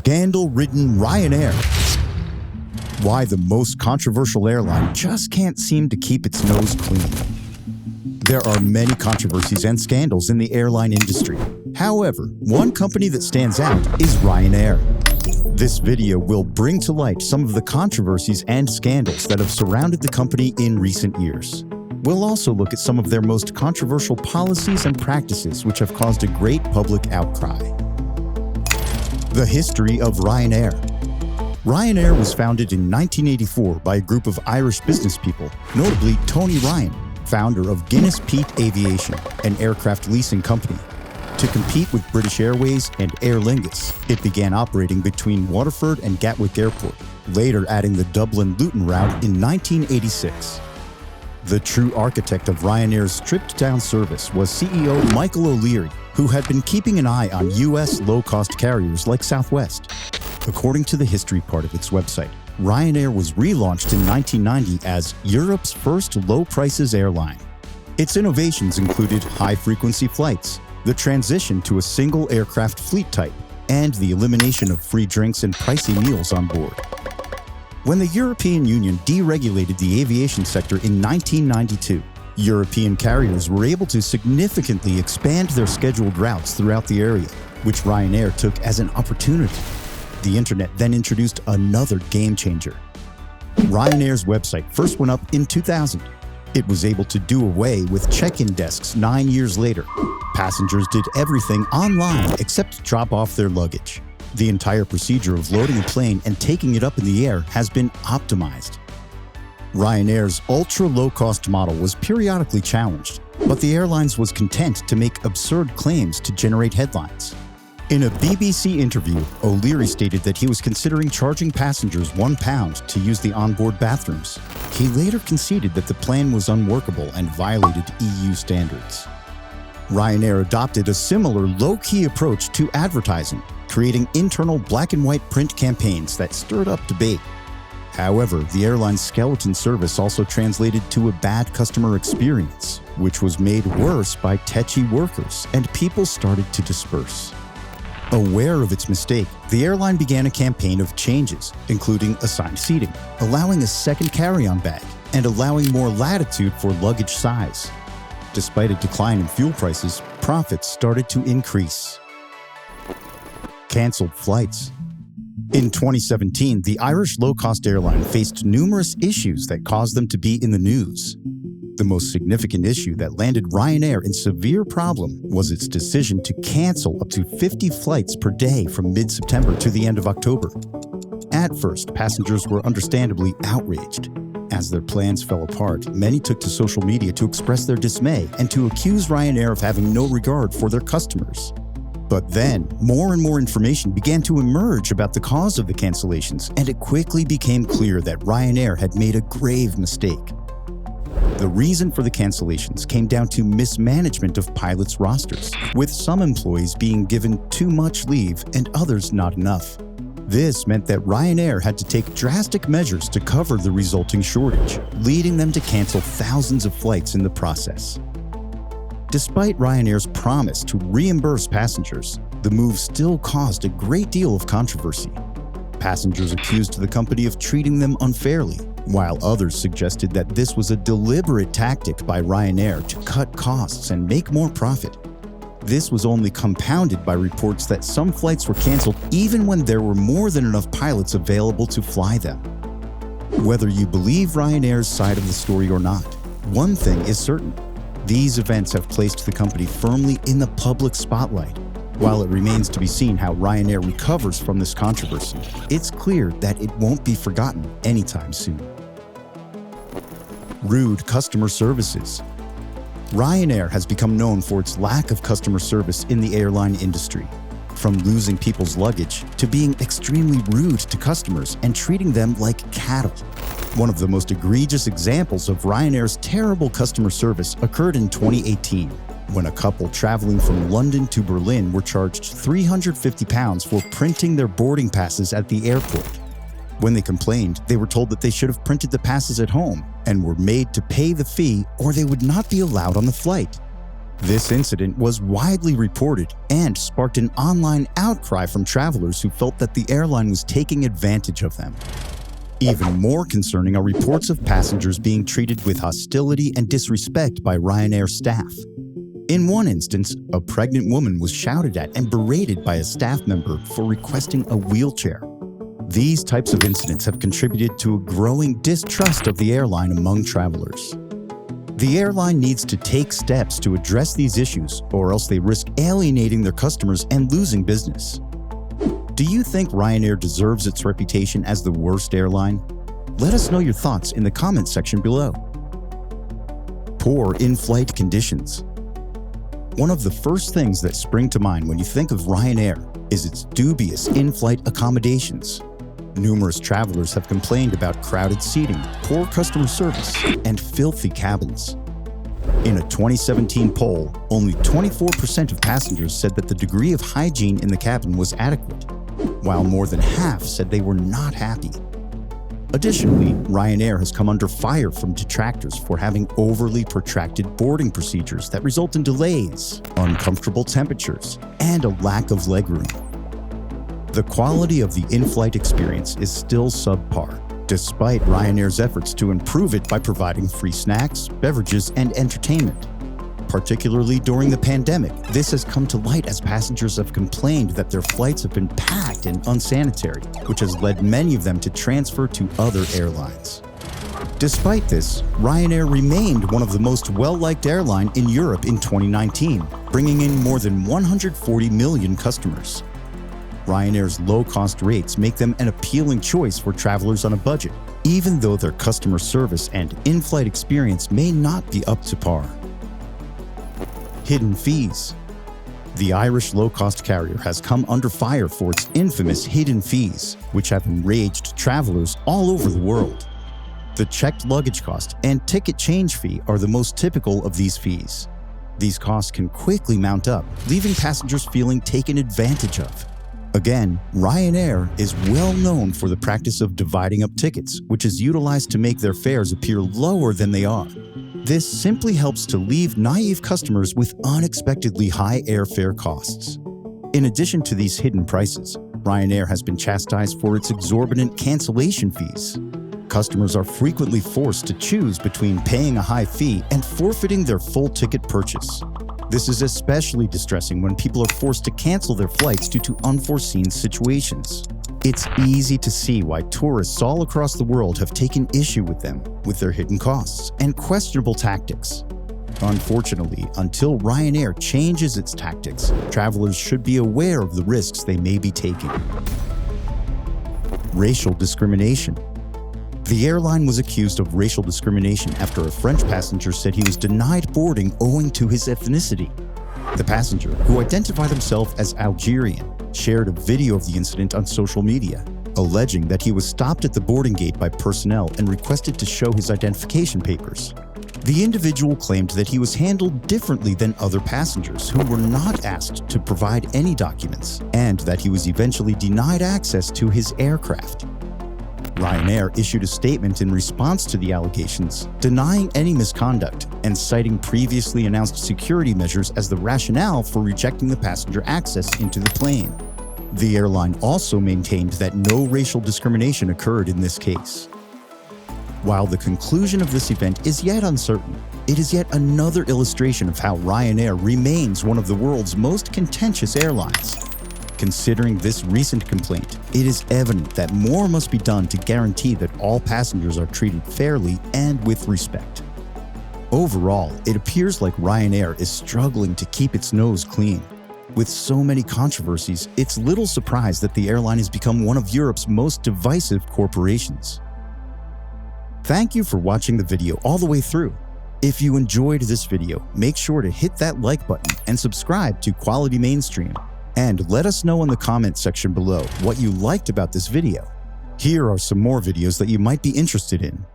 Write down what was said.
Scandal-ridden Ryanair. Why the most controversial airline just can't seem to keep its nose clean. There are many controversies and scandals in the airline industry. However, one company that stands out is Ryanair. This video will bring to light some of the controversies and scandals that have surrounded the company in recent years. We'll also look at some of their most controversial policies and practices which have caused a great public outcry. The history of Ryanair. Ryanair was founded in 1984 by a group of Irish business people, notably Tony Ryan, founder of Guinness Peak Aviation, an aircraft leasing company. To compete with British Airways and Aer Lingus, it began operating between Waterford and Gatwick Airport, later adding the Dublin-Luton route in 1986. The true architect of Ryanair's stripped-down service was CEO Michael O'Leary, who had been keeping an eye on US low-cost carriers like Southwest. According to the history part of its website, Ryanair was relaunched in 1990 as Europe's first low-prices airline. Its innovations included high-frequency flights, the transition to a single aircraft fleet type, and the elimination of free drinks and pricey meals on board. When the European Union deregulated the aviation sector in 1992, European carriers were able to significantly expand their scheduled routes throughout the area, which Ryanair took as an opportunity. The internet then introduced another game changer. Ryanair's website first went up in 2000. It was able to do away with check-in desks 9 years later. Passengers did everything online except drop off their luggage. The entire procedure of loading a plane and taking it up in the air has been optimized. Ryanair's ultra-low-cost model was periodically challenged, but the airlines was content to make absurd claims to generate headlines. In a BBC interview, O'Leary stated that he was considering charging passengers £1 to use the onboard bathrooms. He later conceded that the plan was unworkable and violated EU standards. Ryanair adopted a similar low-key approach to advertising, creating internal black-and-white print campaigns that stirred up debate. However, the airline's skeleton service also translated to a bad customer experience, which was made worse by tetchy workers, and people started to disperse. Aware of its mistake, the airline began a campaign of changes, including assigned seating, allowing a second carry-on bag, and allowing more latitude for luggage size. Despite a decline in fuel prices, profits started to increase. Cancelled flights. In 2017, the Irish low-cost airline faced numerous issues that caused them to be in the news. The most significant issue that landed Ryanair in severe problem was its decision to cancel up to 50 flights per day from mid-September to the end of October. At first, passengers were understandably outraged. As their plans fell apart, many took to social media to express their dismay and to accuse Ryanair of having no regard for their customers. But then, more and more information began to emerge about the cause of the cancellations, and it quickly became clear that Ryanair had made a grave mistake. The reason for the cancellations came down to mismanagement of pilots' rosters, with some employees being given too much leave and others not enough. This meant that Ryanair had to take drastic measures to cover the resulting shortage, leading them to cancel thousands of flights in the process. Despite Ryanair's promise to reimburse passengers, the move still caused a great deal of controversy. Passengers accused the company of treating them unfairly, while others suggested that this was a deliberate tactic by Ryanair to cut costs and make more profit. This was only compounded by reports that some flights were canceled even when there were more than enough pilots available to fly them. Whether you believe Ryanair's side of the story or not, one thing is certain. These events have placed the company firmly in the public spotlight. While it remains to be seen how Ryanair recovers from this controversy, it's clear that it won't be forgotten anytime soon. Rude customer services. Ryanair has become known for its lack of customer service in the airline industry. From losing people's luggage to being extremely rude to customers and treating them like cattle. One of the most egregious examples of Ryanair's terrible customer service occurred in 2018, when a couple traveling from London to Berlin were charged £350 for printing their boarding passes at the airport. When they complained, they were told that they should have printed the passes at home and were made to pay the fee or they would not be allowed on the flight. This incident was widely reported and sparked an online outcry from travelers who felt that the airline was taking advantage of them. Even more concerning are reports of passengers being treated with hostility and disrespect by Ryanair staff. In one instance, a pregnant woman was shouted at and berated by a staff member for requesting a wheelchair. These types of incidents have contributed to a growing distrust of the airline among travelers. The airline needs to take steps to address these issues, or else they risk alienating their customers and losing business. Do you think Ryanair deserves its reputation as the worst airline? Let us know your thoughts in the comments section below. Poor in-flight conditions. One of the first things that spring to mind when you think of Ryanair is its dubious in-flight accommodations. Numerous travelers have complained about crowded seating, poor customer service, and filthy cabins. In a 2017 poll, only 24% of passengers said that the degree of hygiene in the cabin was adequate, while more than half said they were not happy. Additionally, Ryanair has come under fire from detractors for having overly protracted boarding procedures that result in delays, uncomfortable temperatures, and a lack of legroom. The quality of the in-flight experience is still subpar, despite Ryanair's efforts to improve it by providing free snacks, beverages, and entertainment. Particularly during the pandemic, this has come to light as passengers have complained that their flights have been packed and unsanitary, which has led many of them to transfer to other airlines. Despite this, Ryanair remained one of the most well-liked airlines in Europe in 2019, bringing in more than 140 million customers. Ryanair's low-cost rates make them an appealing choice for travelers on a budget, even though their customer service and in-flight experience may not be up to par. Hidden fees. The Irish low-cost carrier has come under fire for its infamous hidden fees, which have enraged travelers all over the world. The checked luggage cost and ticket change fee are the most typical of these fees. These costs can quickly mount up, leaving passengers feeling taken advantage of. Again, Ryanair is well known for the practice of dividing up tickets, which is utilized to make their fares appear lower than they are. This simply helps to leave naive customers with unexpectedly high airfare costs. In addition to these hidden prices, Ryanair has been chastised for its exorbitant cancellation fees. Customers are frequently forced to choose between paying a high fee and forfeiting their full ticket purchase. This is especially distressing when people are forced to cancel their flights due to unforeseen situations. It's easy to see why tourists all across the world have taken issue with them, with their hidden costs and questionable tactics. Unfortunately, until Ryanair changes its tactics, travelers should be aware of the risks they may be taking. Racial discrimination. The airline was accused of racial discrimination after a French passenger said he was denied boarding owing to his ethnicity. The passenger, who identified himself as Algerian, shared a video of the incident on social media, alleging that he was stopped at the boarding gate by personnel and requested to show his identification papers. The individual claimed that he was handled differently than other passengers who were not asked to provide any documents, and that he was eventually denied access to his aircraft. Ryanair issued a statement in response to the allegations, denying any misconduct and citing previously announced security measures as the rationale for rejecting the passenger access into the plane. The airline also maintained that no racial discrimination occurred in this case. While the conclusion of this event is yet uncertain, it is yet another illustration of how Ryanair remains one of the world's most contentious airlines. Considering this recent complaint, it is evident that more must be done to guarantee that all passengers are treated fairly and with respect. Overall, it appears like Ryanair is struggling to keep its nose clean. With so many controversies, it's little surprise that the airline has become one of Europe's most divisive corporations. Thank you for watching the video all the way through. If you enjoyed this video, make sure to hit that like button and subscribe to Quality Mainstream. And let us know in the comments section below what you liked about this video. Here are some more videos that you might be interested in.